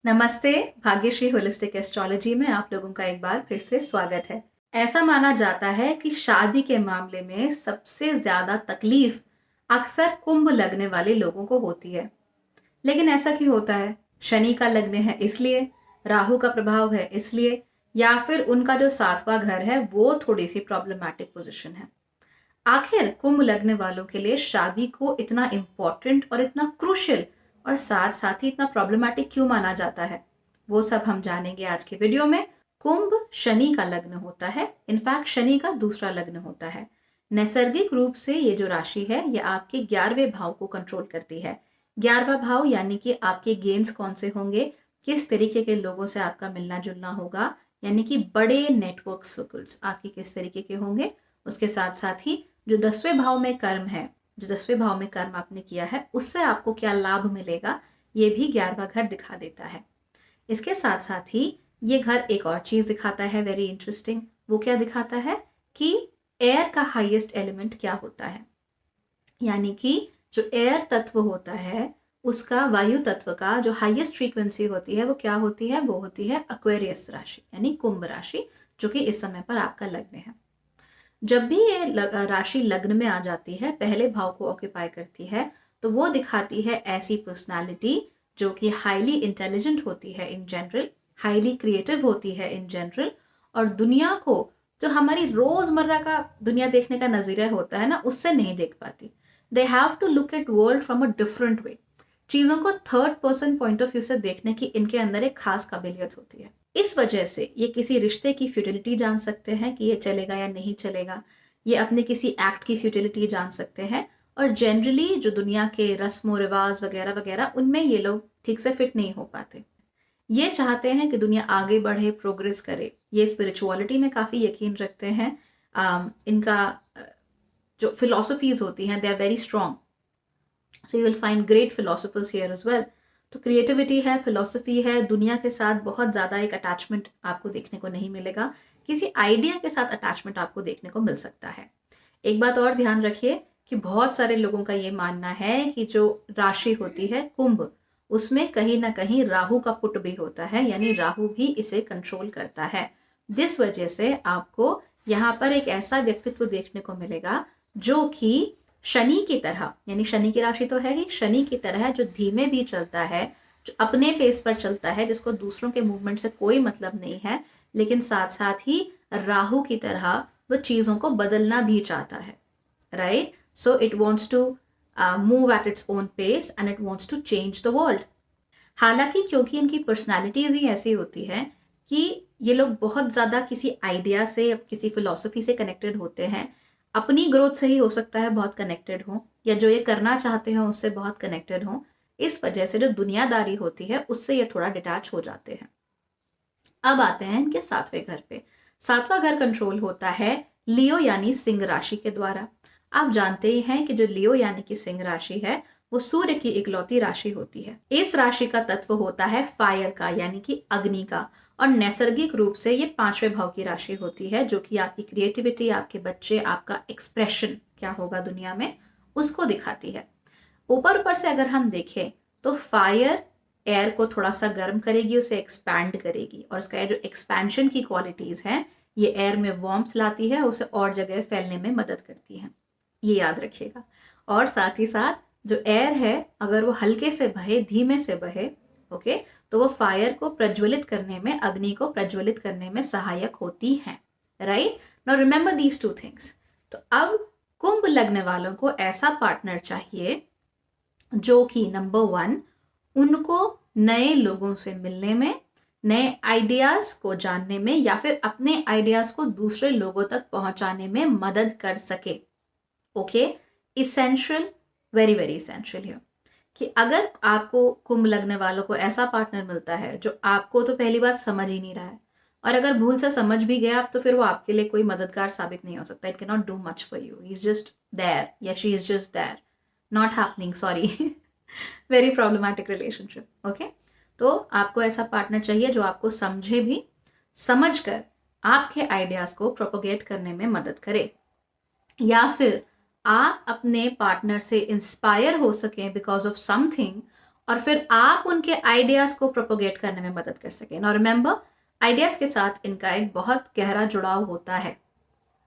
नमस्ते। Bhagyashree holistic astrology में आप लोगों का एक बार फिर से स्वागत है। ऐसा माना जाता है कि शादी के मामले में सबसे ज्यादा तकलीफ अक्सर कुंभ लगने वाले लोगों को होती है। लेकिन ऐसा क्यों होता है? शनि का लग्न है इसलिए, राहु का प्रभाव है इसलिए, या फिर उनका जो सातवां घर है वो थोड़ी सी प्रॉब्लमैटिक पोजिशन है? आखिर कुंभ लगने वालों के लिए शादी को इतना इम्पोर्टेंट और इतना क्रूशियल और साथ साथ ही इतना प्रॉब्लमैटिक क्यों माना जाता है, वो सब हम जानेंगे आज के वीडियो में। कुंभ शनि का लग्न होता है, इनफैक्ट शनि का दूसरा लग्न होता है। नैसर्गिक रूप से ये जो राशि है ये आपके 11वें भाव को कंट्रोल करती है। 11वां भाव यानी कि आपके गेन्स कौन से होंगे, किस तरीके के लोगों से आपका मिलना जुलना होगा, यानी कि बड़े नेटवर्क सर्कल्स आपके किस तरीके के होंगे। उसके साथ साथ ही जो 10वें भाव में कर्म है, जो 10वें भाव में कर्म आपने किया है उससे आपको क्या लाभ मिलेगा, ये भी 11वां घर दिखा देता है। इसके साथ साथ ही ये घर एक और चीज दिखाता है, वेरी इंटरेस्टिंग। वो क्या दिखाता है कि एयर का हाईएस्ट एलिमेंट क्या होता है, यानी कि जो एयर तत्व होता है उसका, वायु तत्व का जो हाईएस्ट फ्रीक्वेंसी होती है वो क्या होती है? वो होती है एक्वेरियस राशि यानी कुंभ राशि, जो कि इस समय पर आपका लग्न है। जब भी ये राशि लग्न में आ जाती है, पहले भाव को ऑक्यूपाई करती है, तो वो दिखाती है ऐसी पर्सनालिटी जो कि हाईली इंटेलिजेंट होती है इन जनरल, हाईली क्रिएटिव होती है इन जनरल, और दुनिया को, जो हमारी रोजमर्रा का दुनिया देखने का नजरिया होता है ना, उससे नहीं देख पाती। They have to look at world from a different way. चीजों को third person point of view से देखने की इनके अंदर एक खास काबिलियत होती है। इस वजह से ये किसी रिश्ते की फ्यूटिलिटी जान सकते हैं कि ये चलेगा या नहीं चलेगा। ये अपने किसी एक्ट की फ्यूटिलिटी जान सकते हैं। और जनरली जो दुनिया के रस्म रिवाज वगैरह वगैरह, उनमें ये लोग ठीक से फिट नहीं हो पाते। ये चाहते हैं कि दुनिया आगे बढ़े, प्रोग्रेस करे। ये स्पिरिचुअलिटी में काफ़ी यकीन रखते हैं। इनका जो फिलोसफीज होती हैं, they are very strong. So you will find great philosophers here as well. तो क्रिएटिविटी है, फिलोसफी है, दुनिया के साथ बहुत ज़्यादा एक अटैचमेंट आपको देखने को नहीं मिलेगा। किसी आइडिया के साथ अटैचमेंट आपको देखने को मिल सकता है। एक बात और ध्यान रखिए कि बहुत सारे लोगों का ये मानना है कि जो राशि होती है कुंभ, उसमें कहीं ना कहीं राहु का पुट भी होता है, यानी राहु भी इसे कंट्रोल करता है। जिस वजह से आपको यहाँ पर एक ऐसा व्यक्तित्व देखने को मिलेगा जो कि शनि की तरह, यानी शनि की राशि तो है ही, शनि की तरह जो धीमे भी चलता है, जो अपने पेस पर चलता है, जिसको दूसरों के मूवमेंट से कोई मतलब नहीं है, लेकिन साथ साथ ही राहु की तरह वो चीज़ों को बदलना भी चाहता है। Right? So it wants to move at its own pace and it wants to change the world. हालांकि क्योंकि इनकी पर्सनैलिटीज ही ऐसी होती है कि ये लोग बहुत ज़्यादा किसी आइडिया से, किसी फिलोसफी से कनेक्टेड होते हैं। अपनी ग्रोथ से ही हो सकता है बहुत कनेक्टेड हो, या जो ये करना चाहते हो उससे बहुत कनेक्टेड हो। इस वजह से जो दुनियादारी होती है उससे ये थोड़ा डिटैच हो जाते हैं। अब आते हैं इनके सातवें घर पे। सातवां घर कंट्रोल होता है लियो यानी सिंह राशि के द्वारा। आप जानते ही हैं कि जो लियो यानी कि सिंह राशि है वो सूर्य की इकलौती राशि होती है। इस राशि का तत्व होता है फायर का, यानी कि अग्नि का, और नैसर्गिक रूप से ये 5वें भाव की राशि होती है, जो कि आपकी क्रिएटिविटी, आपके बच्चे, आपका एक्सप्रेशन क्या होगा दुनिया में, उसको दिखाती है। ऊपर ऊपर से अगर हम देखें तो फायर एयर को थोड़ा सा गर्म करेगी, उसे एक्सपैंड करेगी, और इसका जो एक्सपेंशन की क्वालिटीज हैं ये एयर में वार्मथ लाती है, उसे और जगह फैलने में मदद करती हैं। ये याद रखिएगा। और साथ ही साथ जो एयर है, अगर वो हल्के से बहे, धीमे से बहे, ओके, तो वो फायर को प्रज्वलित करने में, अग्नि को प्रज्वलित करने में सहायक होती हैं। Right? Now remember these two things. तो अब कुंभ लगने वालों को ऐसा पार्टनर चाहिए जो कि नंबर 1, उनको नए लोगों से मिलने में, नए आइडियाज को जानने में, या फिर अपने आइडियाज को दूसरे लोगों तक पहुंचाने में मदद कर सके। Okay, essential, very very essential है कि अगर आपको कुंभ लगने वालों को ऐसा पार्टनर मिलता है जो आपको तो पहली बात समझ ही नहीं रहा है, और अगर भूल से समझ भी गया तो फिर वो आपके लिए कोई मददगार साबित नहीं हो सकता। It can not do much for you, he is just there या she is just there, not happening, sorry. Very problematic relationship. Okay, तो आपको ऐसा पार्टनर चाहिए जो आपको समझे भी, समझ कर आपके आइडियाज को प्रोपोगेट करने में मदद करे, या फिर आप अपने पार्टनर से इंस्पायर हो सकें बिकॉज ऑफ समथिंग, और फिर आप उनके आइडियाज को प्रोपोगेट करने में मदद कर सकें। नाउ रिमेंबर, आइडियाज के साथ इनका एक बहुत गहरा जुड़ाव होता है,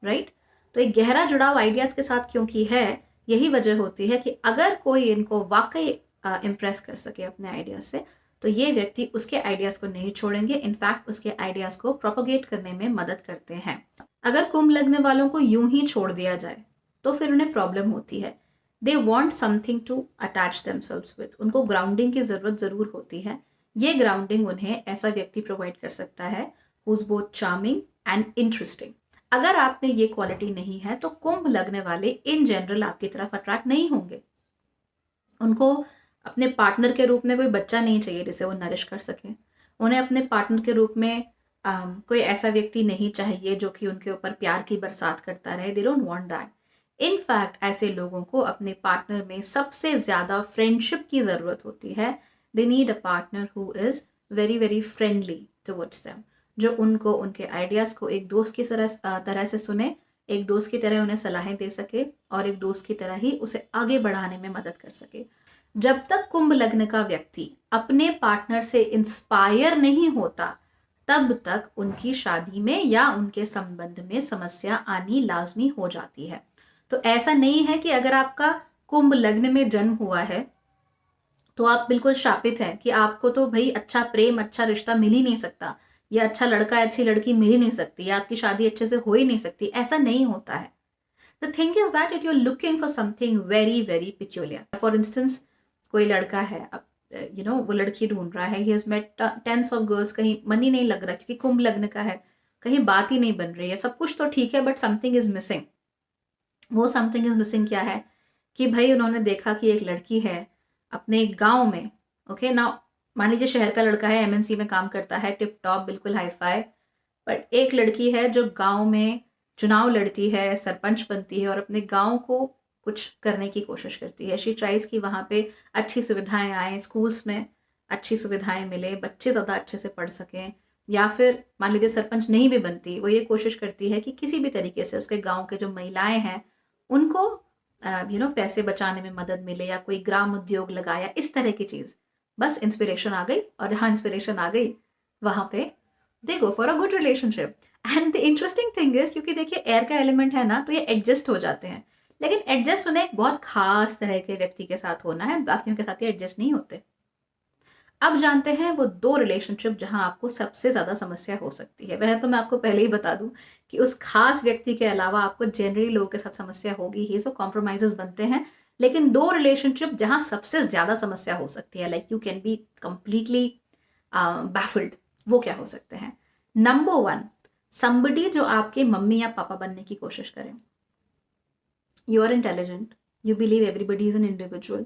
राइट? तो एक गहरा जुड़ाव आइडियाज के साथ क्योंकि है, यही वजह होती है कि अगर कोई इनको वाकई इम्प्रेस कर सके अपने आइडियाज से, तो ये व्यक्ति उसके आइडियाज को नहीं छोड़ेंगे, इनफैक्ट उसके आइडियाज को प्रोपोगेट करने में मदद करते हैं। अगर कुंभ लगने वालों को यूं ही छोड़ दिया जाए तो फिर उन्हें प्रॉब्लम होती है। They want something to attach themselves with, उनको ग्राउंडिंग की जरूरत जरूर होती है। ये ग्राउंडिंग उन्हें ऐसा व्यक्ति प्रोवाइड कर सकता है who is both charming and interesting. अगर आप में ये क्वालिटी नहीं है तो कुंभ लगने वाले इन जनरल आपकी तरफ अट्रैक्ट नहीं होंगे। उनको अपने पार्टनर के रूप में कोई बच्चा नहीं चाहिए जिसे वो नरिश कर सके। उन्हें अपने पार्टनर के रूप में कोई ऐसा व्यक्ति नहीं चाहिए जो कि उनके ऊपर प्यार की बरसात करता रहे। They don't want that. In fact ऐसे लोगों को अपने पार्टनर में सबसे ज्यादा फ्रेंडशिप की जरूरत होती है। They need a partner who is very very friendly towards them, जो उनको उनके आइडियाज को एक दोस्त की तरह से सुने, एक दोस्त की तरह उन्हें सलाहें दे सके और एक दोस्त की तरह ही उसे आगे बढ़ाने में मदद कर सके। जब तक कुंभ लग्न का व्यक्ति अपने पार्टनर से इंस्पायर नहीं होता, तब तक उनकी शादी में या उनके संबंध में समस्या आनी लाजमी हो जाती है। तो ऐसा नहीं है कि अगर आपका कुंभ लग्न में जन्म हुआ है तो आप बिल्कुल शापित है कि आपको तो भाई अच्छा प्रेम, अच्छा रिश्ता मिल ही नहीं सकता, या अच्छा लड़का, अच्छी लड़की मिल ही नहीं सकती, या आपकी शादी अच्छे से हो ही नहीं सकती। ऐसा नहीं होता है। The thing is that it you are looking for something very very peculiar. For instance, कोई लड़का है, अब वो लड़की ढूंढ रहा है, he has met tens of girls, कहीं मन ही नहीं लग रहा क्योंकि कुंभ लग्न का है, कहीं बात ही नहीं बन रही है, सब कुछ तो ठीक है बट समथिंग इज मिसिंग। वो समथिंग इज मिसिंग क्या है कि भाई उन्होंने देखा कि एक लड़की है अपने गांव में, ओके ना, मान लीजिए शहर का लड़का है, एमएनसी में काम करता है, टिप टॉप, बिल्कुल हाई फाई, बट एक लड़की है जो गांव में चुनाव लड़ती है, सरपंच बनती है और अपने गांव को कुछ करने की कोशिश करती है। शी ट्राइज कि वहाँ पे अच्छी सुविधाएं आए, स्कूल्स में अच्छी सुविधाएं मिले, बच्चे ज़्यादा अच्छे से पढ़ सकें, या फिर मान लीजिए सरपंच नहीं भी बनती, वो ये कोशिश करती है कि किसी भी तरीके से उसके गांव के जो महिलाएं हैं उनको पैसे बचाने में मदद मिले, या कोई ग्राम उद्योग लगाया, इस तरह की चीज़। बस इंस्पिरेशन आ गई, और हाँ इंस्पिरेशन आ गई, वहाँ पे they go for a good relationship. And the interesting thing is, क्योंकि देखिए एयर का एलिमेंट है ना, तो ये एडजस्ट हो जाते हैं, लेकिन एडजस्ट उन्हें एक बहुत खास तरह के व्यक्ति के साथ होना है, बाकियों के साथ ये एडजस्ट नहीं होते। अब जानते हैं वो दो रिलेशनशिप जहां आपको सबसे ज्यादा समस्या हो सकती है। वह तो मैं आपको पहले ही बता दूं कि उस खास व्यक्ति के अलावा आपको जनरली लोगों के साथ समस्या होगी ही, सो कॉम्प्रोमाइजेस बनते हैं। लेकिन दो रिलेशनशिप जहां सबसे ज्यादा समस्या हो सकती है, like you can be completely baffled, वो क्या हो सकते हैं? नंबर वन, somebody जो आपके मम्मी या पापा बनने की कोशिश करें। You are intelligent, you believe everybody is an individual,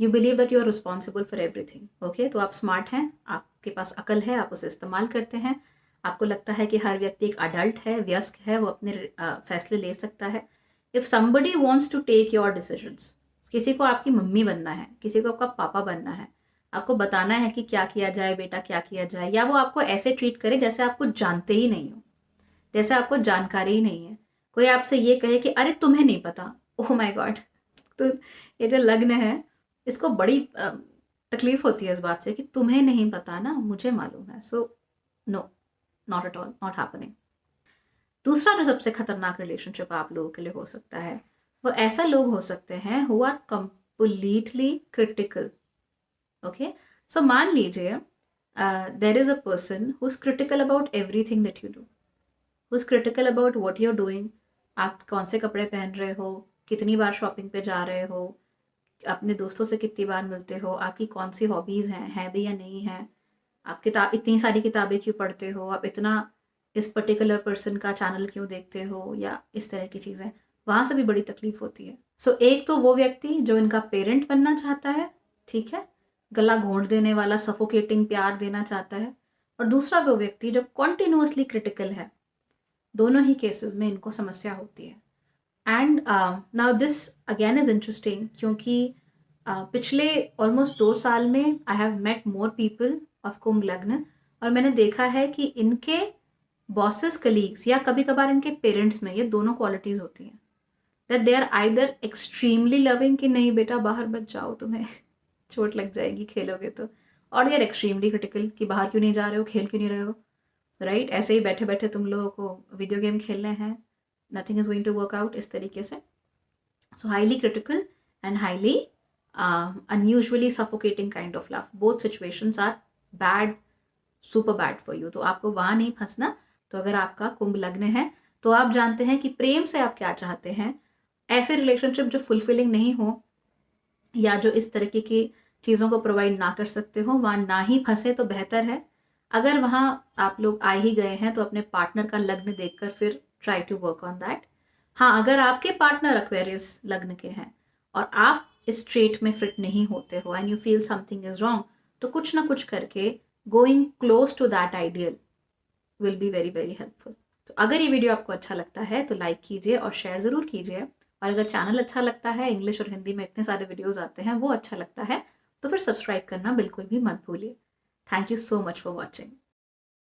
you believe that you are responsible for everything, okay? तो आप स्मार्ट हैं, आपके पास अकल है, आप उसे इस्तेमाल करते हैं, आपको लगता है कि हर व्यक्ति एक अडल्ट है, वयस्क है, वो अपने फैसले ले सकता है। If somebody wants to take your decisions, किसी को आपकी मम्मी बनना है, किसी को आपका पापा बनना है, आपको बताना है कि क्या किया जाए बेटा, क्या किया जाए, या वो आपको ऐसे ट्रीट करे जैसे आपको जानते ही नहीं हो, जैसे आपको जानकारी ही नहीं है। कोई आपसे ये कहे कि अरे तुम्हें नहीं पता, ओह माय गॉड। तो ये जो लग्न है, इसको बड़ी तकलीफ होती है इस बात से कि तुम्हें नहीं पता ना, मुझे मालूम है। So no, not at all, not happening. दूसरा जो सबसे खतरनाक रिलेशनशिप आप लोगों के लिए हो सकता है, वो ऐसा लोग हो सकते हैं who are completely critical, okay? So मान लीजिए there is a person who is critical about everything that you do, who is critical about what you are doing. आप कौन से कपड़े पहन रहे हो, कितनी बार शॉपिंग पे जा रहे हो, अपने दोस्तों से कितनी बार मिलते हो, आपकी कौन सी हॉबीज़ हैं, है भी या नहीं है, आप किताब, इतनी सारी किताबें क्यों पढ़ते हो, आप इतना इस पर्टिकुलर पर्सन का चैनल क्यों देखते हो, या इस तरह की चीज़ें, वहाँ से भी बड़ी तकलीफ होती है। सो एक तो वो व्यक्ति जो इनका पेरेंट बनना चाहता है, ठीक है, गला घोंट देने वाला सफोकेटिंग प्यार देना चाहता है, और दूसरा वो व्यक्ति जो कॉन्टिन्यूसली क्रिटिकल है। दोनों ही केसेस में इनको समस्या होती है। And now this again is interesting, क्योंकि पिछले ऑलमोस्ट 2 साल में I have met more people of Kumbh lagna, और मैंने देखा है कि इनके बॉसेस, कलीग्स, या कभी कभार इनके पेरेंट्स में ये दोनों क्वालिटीज होती हैं, that they are either extremely loving कि नहीं बेटा बाहर मत जाओ, तुम्हें चोट लग जाएगी खेलोगे तो। और यार एक्सट्रीमली क्रिटिकल कि बाहर क्यों नहीं जा रहे हो, खेल क्यों नहीं रहे हो, राइट? ऐसे ही बैठे-बैठे तुम लोगों को वीडियो गेम खेलने हैं, nothing is going to work out, इस तरीके से। So highly critical and highly unusually suffocating kind of love. Both situations are bad, super bad for you. तो आपको वहाँ नहीं फंसना। तो अगर आपका कुंभ लग्न है तो आप जानते हैं कि प्रेम से आप क्या चाहते हैं। ऐसे रिलेशनशिप जो फुलफिलिंग नहीं हो या जो इस तरीके की चीज़ों को प्रोवाइड ना कर सकते हो, वहाँ ना ही फंसे तो बेहतर है। अगर वहाँ आप लोग आ ही गए हैं तो अपने पार्टनर का लग्न देखकर फिर try to work on that. हाँ, अगर आपके पार्टनर एक्वेरियस लग्न के हैं और आप इस ट्रेट में फिट नहीं होते हो and you feel something is wrong, तो कुछ ना कुछ करके going close to that ideal will be very very helpful. तो अगर ये वीडियो आपको अच्छा लगता है तो लाइक कीजिए और शेयर ज़रूर कीजिए। और अगर चैनल अच्छा लगता है, इंग्लिश और हिंदी में इतने सारे वीडियोस आते हैं, वो अच्छा लगता है, तो फिर सब्सक्राइब करना बिल्कुल भी मत भूलिए। Thank you so much for watching.